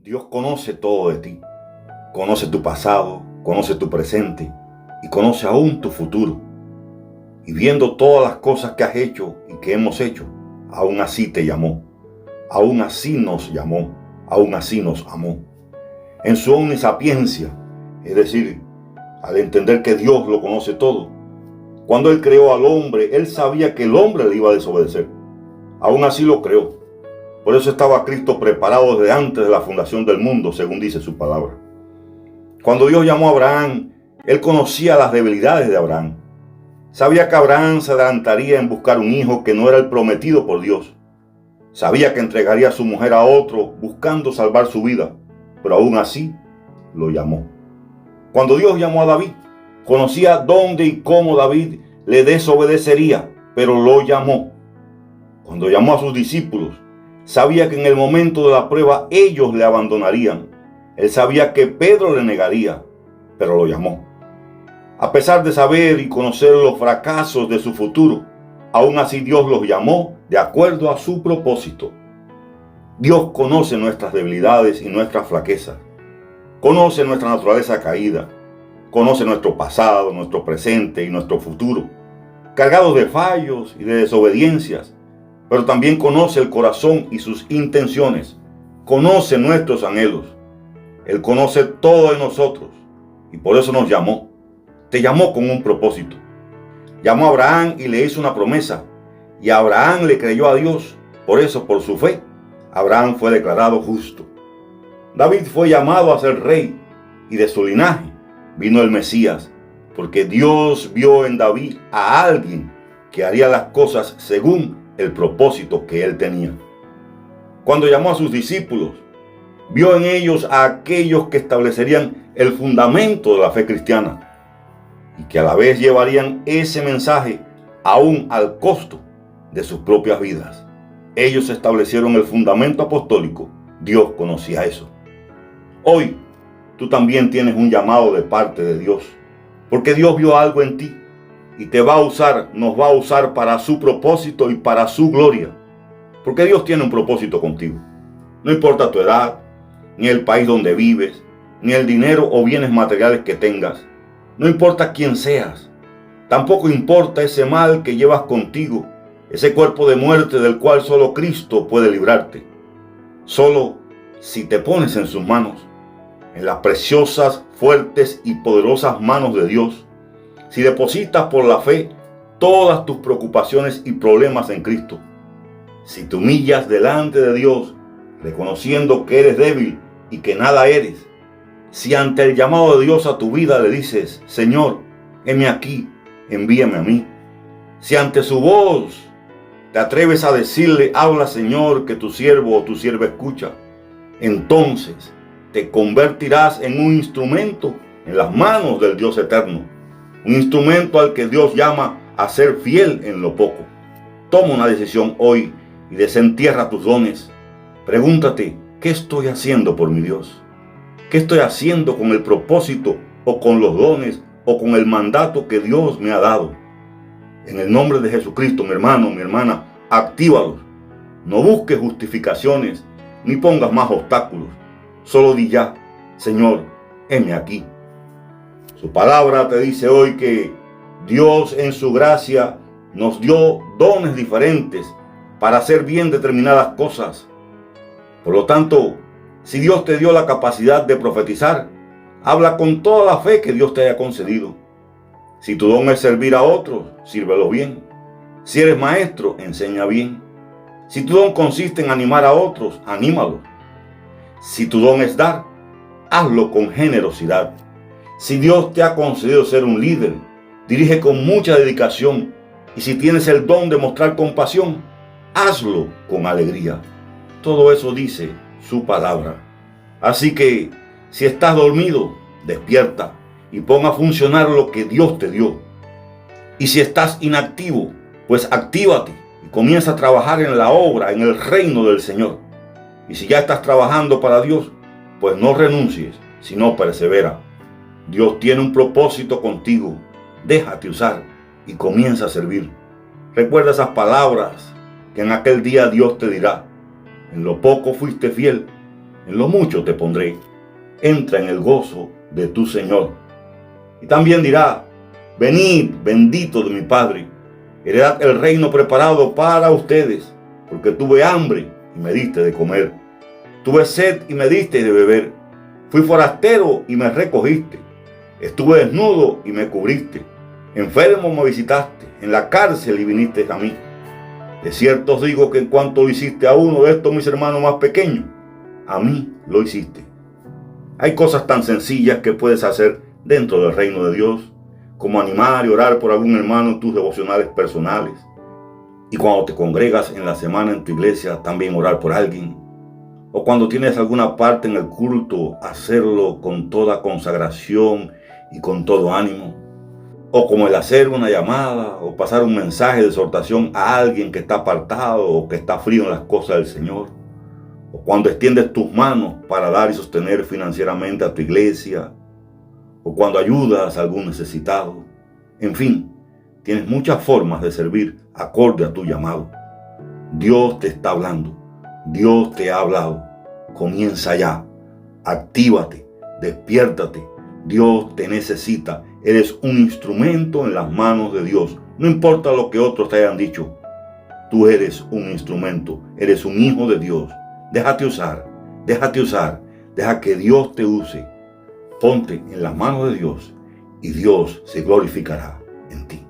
Dios conoce todo de ti. Conoce tu pasado, conoce tu presente y conoce aún tu futuro. Y viendo todas las cosas que has hecho y que hemos hecho, aún así te llamó. Aún así nos llamó. Aún así nos amó. En su omnisapiencia, es decir, al entender que Dios lo conoce todo, cuando Él creó al hombre, Él sabía que el hombre le iba a desobedecer. Aún así lo creó. Por eso estaba Cristo preparado desde antes de la fundación del mundo, según dice su palabra. Cuando Dios llamó a Abraham, Él conocía las debilidades de Abraham. Sabía que Abraham se adelantaría en buscar un hijo que no era el prometido por Dios. Sabía que entregaría a su mujer a otro buscando salvar su vida, pero aún así lo llamó. Cuando Dios llamó a David, conocía dónde y cómo David le desobedecería, pero lo llamó. Cuando llamó a sus discípulos, sabía que en el momento de la prueba ellos le abandonarían. Él sabía que Pedro le negaría, pero lo llamó. A pesar de saber y conocer los fracasos de su futuro, aún así Dios los llamó de acuerdo a su propósito. Dios conoce nuestras debilidades y nuestras flaquezas. Conoce nuestra naturaleza caída. Conoce nuestro pasado, nuestro presente y nuestro futuro, cargados de fallos y de desobediencias. Pero también conoce el corazón y sus intenciones. Conoce nuestros anhelos. Él conoce todo de nosotros y por eso nos llamó. Te llamó con un propósito. Llamó a Abraham y le hizo una promesa. Y Abraham le creyó a Dios. Por eso, por su fe, Abraham fue declarado justo. David fue llamado a ser rey y de su linaje vino el Mesías, porque Dios vio en David a alguien que haría las cosas según el propósito que él tenía. Cuando llamó a sus discípulos, vio en ellos a aquellos que establecerían el fundamento de la fe cristiana y que a la vez llevarían ese mensaje aún al costo de sus propias vidas. Ellos establecieron el fundamento apostólico. Dios conocía eso. Hoy, tú también tienes un llamado de parte de Dios, porque Dios vio algo en ti y te va a usar, nos va a usar para su propósito y para su gloria, porque Dios tiene un propósito contigo. No importa tu edad, ni el país donde vives, ni el dinero o bienes materiales que tengas. No importa quién seas. Tampoco importa ese mal que llevas contigo, ese cuerpo de muerte del cual solo Cristo puede librarte. Solo si te pones en sus manos, en las preciosas, fuertes y poderosas manos de Dios, si depositas por la fe todas tus preocupaciones y problemas en Cristo, si te humillas delante de Dios, reconociendo que eres débil y que nada eres, si ante el llamado de Dios a tu vida le dices, Señor, heme aquí, envíame a mí, si ante su voz te atreves a decirle, habla Señor, que tu siervo o tu sierva escucha, entonces te convertirás en un instrumento en las manos del Dios eterno, un instrumento al que Dios llama a ser fiel en lo poco. Toma una decisión hoy y desentierra tus dones. Pregúntate, ¿qué estoy haciendo por mi Dios? ¿Qué estoy haciendo con el propósito o con los dones o con el mandato que Dios me ha dado? En el nombre de Jesucristo, mi hermano, mi hermana, actívalos. No busques justificaciones ni pongas más obstáculos. Solo di ya, Señor, heme aquí. Su palabra te dice hoy que Dios en su gracia nos dio dones diferentes para hacer bien determinadas cosas. Por lo tanto, si Dios te dio la capacidad de profetizar, habla con toda la fe que Dios te haya concedido. Si tu don es servir a otros, sírvelo bien. Si eres maestro, enseña bien. Si tu don consiste en animar a otros, anímalos. Si tu don es dar, hazlo con generosidad. Si Dios te ha concedido ser un líder, dirige con mucha dedicación. Y si tienes el don de mostrar compasión, hazlo con alegría. Todo eso dice su palabra. Así que, si estás dormido, despierta y pon a funcionar lo que Dios te dio. Y si estás inactivo, pues actívate y comienza a trabajar en la obra, en el reino del Señor. Y si ya estás trabajando para Dios, pues no renuncies, sino persevera. Dios tiene un propósito contigo. Déjate usar y comienza a servir. Recuerda esas palabras que en aquel día Dios te dirá. En lo poco fuiste fiel, En lo mucho te pondré. Entra en el gozo de tu Señor. Y también dirá: venid, bendito de mi Padre, heredad el reino preparado para ustedes, porque tuve hambre y me diste de comer. Tuve sed y me diste de beber. Fui forastero y me recogiste. Estuve desnudo y me cubriste. Enfermo me visitaste. En la cárcel y viniste a mí. De cierto os digo que en cuanto lo hiciste a uno de estos mis hermanos más pequeños, a mí lo hiciste. Hay cosas tan sencillas que puedes hacer dentro del reino de Dios, como animar y orar por algún hermano en tus devocionales personales. Y cuando te congregas en la semana en tu iglesia, también orar por alguien. O cuando tienes alguna parte en el culto, hacerlo con toda consagración y con todo ánimo. O como el hacer una llamada o pasar un mensaje de exhortación a alguien que está apartado o que está frío en las cosas del Señor. O cuando extiendes tus manos para dar y sostener financieramente a tu iglesia. O cuando ayudas a algún necesitado. En fin, tienes muchas formas de servir acorde a tu llamado. Dios te está hablando. Dios te ha hablado. Comienza ya. Actívate. Despiértate. Dios te necesita. Eres un instrumento en las manos de Dios. No importa lo que otros te hayan dicho. Tú eres un instrumento. Eres un hijo de Dios. Déjate usar. Déjate usar. Deja que Dios te use. Ponte en las manos de Dios y Dios se glorificará en ti.